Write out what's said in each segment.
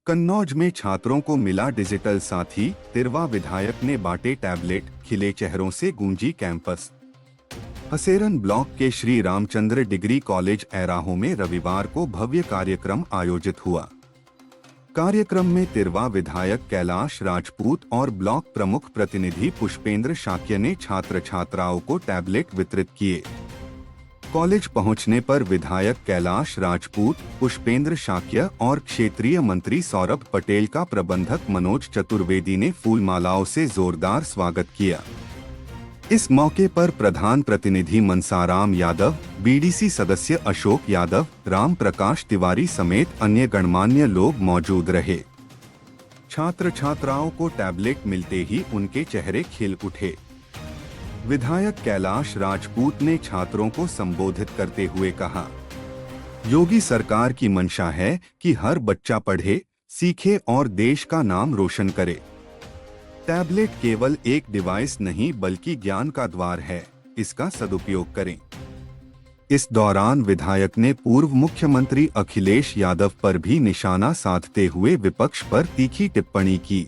कन्नौज में छात्रों को मिला डिजिटल साथी, तिरवा विधायक ने बांटे टैबलेट, खिले चेहरों से गूंजी कैंपस। हसेरन ब्लॉक के श्री रामचंद्र डिग्री कॉलेज ऐराहों में रविवार को भव्य कार्यक्रम आयोजित हुआ। कार्यक्रम में तिरवा विधायक कैलाश राजपूत और ब्लॉक प्रमुख प्रतिनिधि पुष्पेंद्र शाक्य ने छात्र छात्राओं को टैबलेट वितरित किए। कॉलेज पहुंचने पर विधायक कैलाश राजपूत, पुष्पेंद्र शाक्य और क्षेत्रीय मंत्री सौरभ पटेल का प्रबंधक मनोज चतुर्वेदी ने फूलमालाओं से जोरदार स्वागत किया। इस मौके पर प्रधान प्रतिनिधि मनसाराम यादव, बीडीसी सदस्य अशोक यादव, राम प्रकाश तिवारी समेत अन्य गणमान्य लोग मौजूद रहे। छात्र छात्राओं को टैबलेट मिलते ही उनके चेहरे खिल उठे। विधायक कैलाश राजपूत ने छात्रों को संबोधित करते हुए कहा, योगी सरकार की मंशा है कि हर बच्चा पढ़े, सीखे और देश का नाम रोशन करे। टैबलेट केवल एक डिवाइस नहीं बल्कि ज्ञान का द्वार है, इसका सदुपयोग करें। इस दौरान विधायक ने पूर्व मुख्यमंत्री अखिलेश यादव पर भी निशाना साधते हुए विपक्ष पर तीखी टिप्पणी की।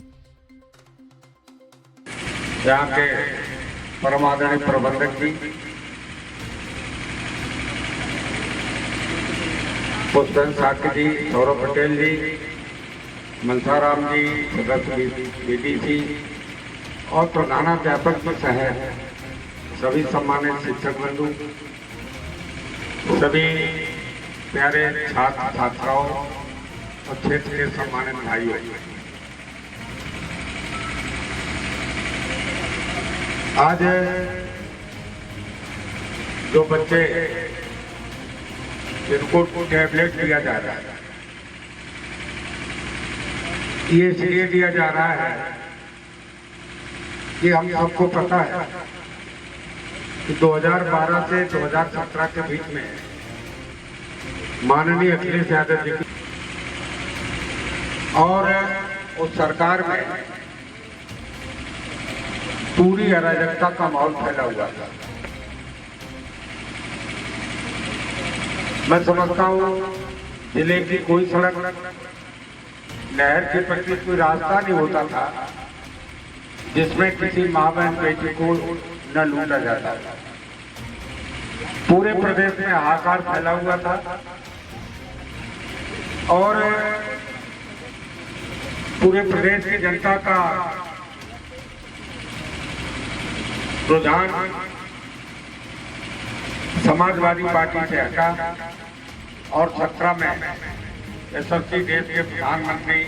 यहाँ के परमादरणीय प्रबंधक जी, पुष्पेंद्र शाक्य जी, सौरभ पटेल जी, मनसाराम जी, सदस्य बीडीसी और प्रधानाध्यापक जी सहित सभी सम्मानित शिक्षक बंधु, सभी प्यारे छात्र छात्राओं और क्षेत्र के सम्मानित भाइयों, आज जो बच्चे जिनको टैबलेट दिया जा रहा है, ये इसलिए दिया जा रहा है कि हम सबको पता है कि 2012 से 2017 के बीच में माननीय अखिलेश यादव जी और उस सरकार में पूरी अराजकता का माहौल फैला हुआ था। मैं समझता हूँ जिले की कोई सड़क, नहर के प्रति कोई रास्ता नहीं होता था जिसमें किसी माँ बहन बेटी को न लूटा जाता था। पूरे प्रदेश में हाहाकार फैला हुआ था और पूरे प्रदेश की जनता का रुझान समाजवादी पार्टी से हटा और 17 में यशस्वी देश के प्रधानमंत्री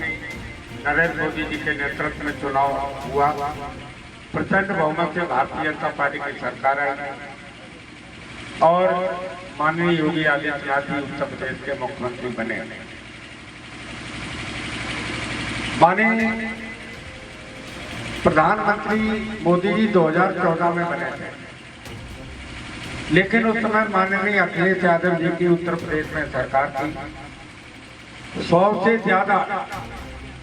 नरेंद्र मोदी जी के नेतृत्व में चुनाव हुआ। प्रचंड बहुमत से भारतीय जनता पार्टी की सरकार आई और माननीय योगी आदित्यनाथ जी उत्तर प्रदेश के मुख्यमंत्री बने। माननीय प्रधानमंत्री मोदी जी 2014 में बने थे, लेकिन उस समय माननीय अखिलेश यादव जी की उत्तर प्रदेश में सरकार थी। 100 से ज्यादा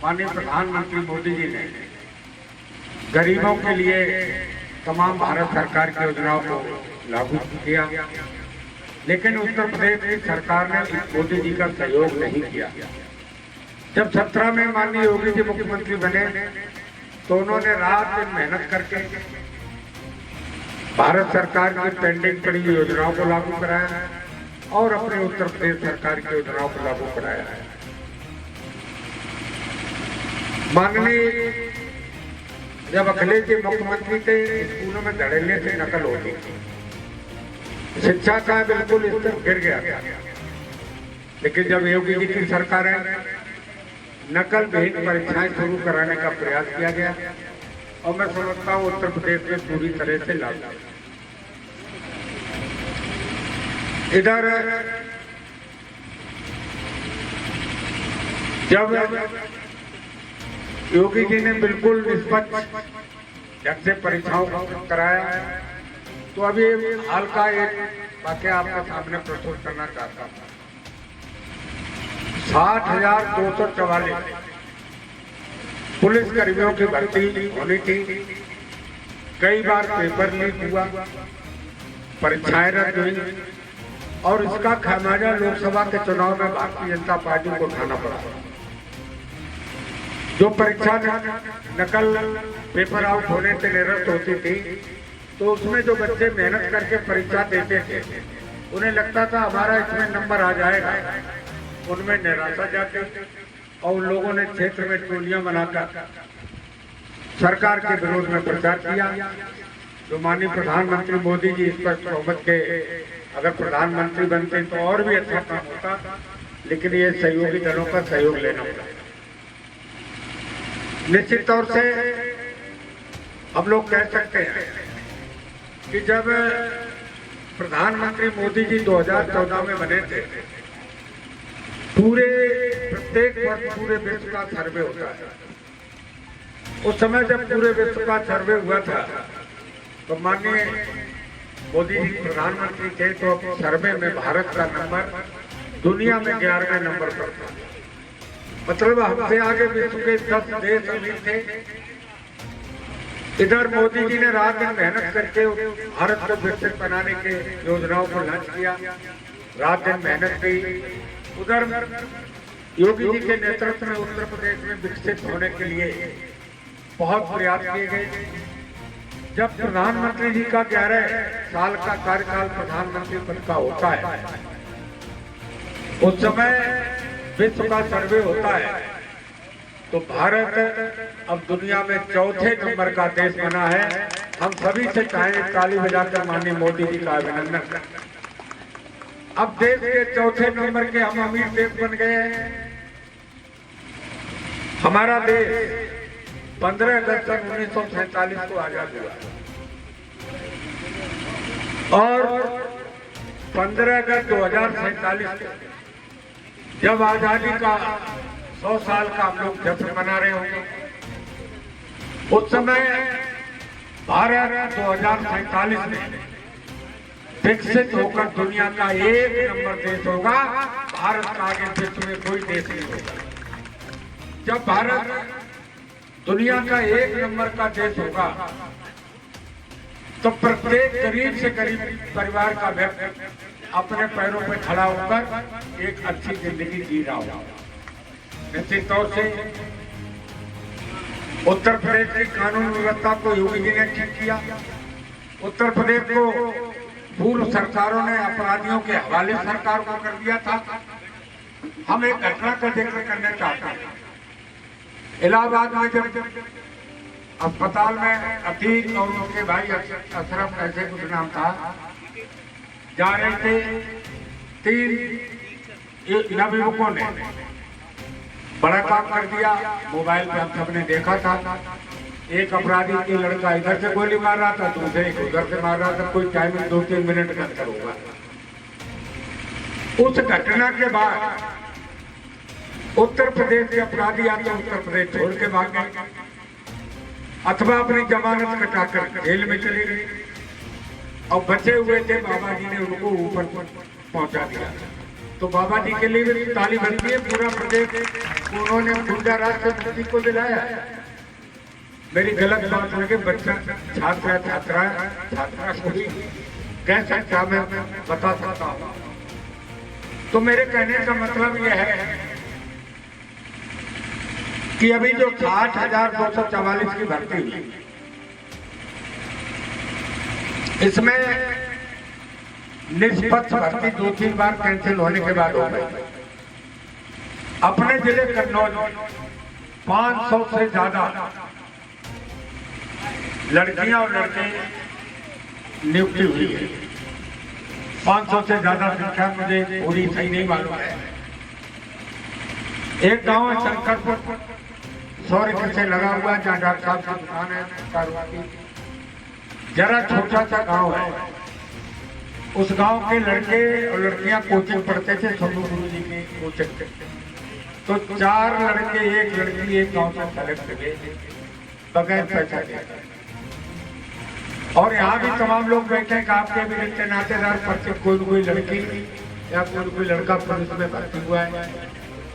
माननीय प्रधानमंत्री मोदी जी ने गरीबों के लिए तमाम भारत सरकार की योजनाओं को लागू किया, लेकिन उत्तर प्रदेश की सरकार ने मोदी जी का सहयोग नहीं किया। जब 17 में माननीय योगी जी मुख्यमंत्री बने तो उन्होंने रात दिन मेहनत करके भारत सरकार की पेंडिंग पड़ी योजनाओं को लागू कराया और अपने उत्तर प्रदेश सरकार की योजनाओं को लागू कराया है। माननीय जब अखिलेश जी मुख्यमंत्री थे, स्कूलों में धड़ल्ले से नकल होती थी, शिक्षा का बिल्कुल स्तर गिर गया था। लेकिन जब योगी जी की सरकार है, नकल विहीन परीक्षाएं शुरू कराने का प्रयास किया गया और मैं समझता हूँ उत्तर प्रदेश में पूरी तरह से लागू। इधर जब योगी जी ने बिल्कुल निष्पक्ष ढंग से परीक्षाओं को कराया, तो अभी हाल का एक वाकया आपके सामने प्रस्तुत करना चाहता हूँ। 60,244 पुलिस कर्मियों की भर्ती होनी थी। कई बार पेपर लीक हुआ, परीक्षाएं रद्द हुई और इसका खामियाजा लोकसभा के चुनाव में भारतीय जनता पार्टी को उठाना पड़ा। जो परीक्षा नकल पेपर आउट होने से निरस्त होती थी, तो उसमें जो बच्चे मेहनत करके परीक्षा देते थे उन्हें लगता था हमारा इसमें नंबर आ जाएगा, उनमें निराशा जाती और उन लोगों ने क्षेत्र में टोलियां बनाकर सरकार के विरोध में प्रचार किया। जो माननीय प्रधानमंत्री मोदी जी इस पर बहुमत के अगर प्रधानमंत्री बनते तो और भी अच्छा काम होता, लेकिन ये सहयोगी दलों का सहयोग लेना पड़ा। निश्चित तौर से हम लोग कह सकते हैं कि जब प्रधानमंत्री मोदी जी 2014 में बने थे, प्रत्येक वर्ष पूरे विश्व का सर्वे होता है। उस समय जब पूरे विश्व का सर्वे हुआ था तो माननीय मोदी जी प्रधानमंत्री थे, तो सर्वे में भारत का नंबर दुनिया में 11वें नंबर पर था। मतलब हमसे आगे विश्व के 10 देश अमीर थे। इधर मोदी जी ने रात दिन मेहनत करके भारत को विकसित बनाने के योजनाओं को लॉन्च किया, रात दिन मेहनत की। उधर योगी जी के नेतृत्व में उत्तर प्रदेश में विकसित होने के लिए बहुत प्रयास किए गए। जब प्रधानमंत्री जी का 11 साल का कार्यकाल प्रधानमंत्री पद का होता है, उस समय विश्व का सर्वे होता है, तो भारत अब दुनिया में 4थे नंबर का देश बना है। हम सभी से चाहेंगे ताली बजाकर माननीय मोदी जी का अभिनंदन करें। अब देश के 4थे नंबर के हम अमीर देश बन गए हैं। हमारा देश 15 अगस्त 1947 को आजाद हुआ और 15 अगस्त 2047 जब आजादी का 100 साल का हम लोग जश्न मना रहे होंगे, उस समय भारत 2047 में विकसित होकर दुनिया का 1 नंबर देश होगा। भारत का आगे विश्व में कोई देश नहीं होगा। जब भारत दुनिया का 1 नंबर का देश होगा तो प्रत्येक गरीब से गरीब परिवार का व्यक्ति अपने पैरों पर खड़ा होकर एक अच्छी जिंदगी जी रहा होगा। निश्चित तौर से उत्तर प्रदेश की कानून व्यवस्था को योगी जी ने ठीक किया। उत्तर प्रदेश को पूर्व सरकारों ने अपराधियों के हवाले सरकार को कर दिया था। हम एक घटना का जिक्र करना चाहते हैं। इलाहाबाद में जब अस्पताल में अतीक और उनके भाई अशरफ ऐसे कुछ नाम था, जा रहे थे, 3 नवयुवकों ने बड़ा काम कर दिया। मोबाइल पे हम सबने देखा था। एक अपराधी की लड़का इधर से गोली मार रहा था, दूसरे उधर से मार रहा था। कोई टाइमिंग 2-3 मिनट का अंतर होगा। उस घटना के बाद उत्तर प्रदेश के अपराधी या तो उत्तर प्रदेश छोड़ के भाग गए अथवा अपनी जमानत कटाकर जेल में चले गए और बचे हुए थे बाबा जी ने उनको ऊपर पहुंचा दिया। तो बाबा जी के लिए भी ताली बनती है। पूरा प्रदेश उन्होंने गुंडा राज से मुक्ति को दिलाया। मेरी गलत बात लगे बच्चा छात्रा को भी कह सकता, मैं बता सकता हूँ। तो मेरे कहने का मतलब यह है कि अभी जो 60,244 की भर्ती हुई, इसमें निष्पक्ष भर्ती 2-3 बार कैंसिल होने के बाद हो गई। अपने जिले कन्नौज 500 से ज्यादा लड़कियां और लड़के नियुक्ति हुई है। 500 से ज्यादा संख्या मुझे पूरी सही नहीं मालूम है। एक गांव है शंकरपुर, 100 मीटर से लगा हुआ, जहाँ डॉक्टर साहब की दुकान है कारोबार की। जरा छोटा सा गांव है। उस गांव के लड़के और लड़कियां कोचिंग पढ़ते थे सोनू गुरु जी की कोचिंग। तो 4 लड़के 1 लड़की एक गांव से सेलेक्ट हुए बगैर पैसा दिए। और यहाँ भी तमाम लोग बैठे हैं कि आपके भी रिश्ते नातेदार पर कोई लड़की या कोई लड़का पुलिस में भर्ती हुआ है।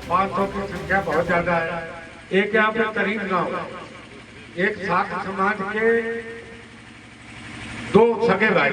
500 की संख्या बहुत ज्यादा है। एक यहाँ पे करीब गांव, एक साथ समाज के 2 सगे भाई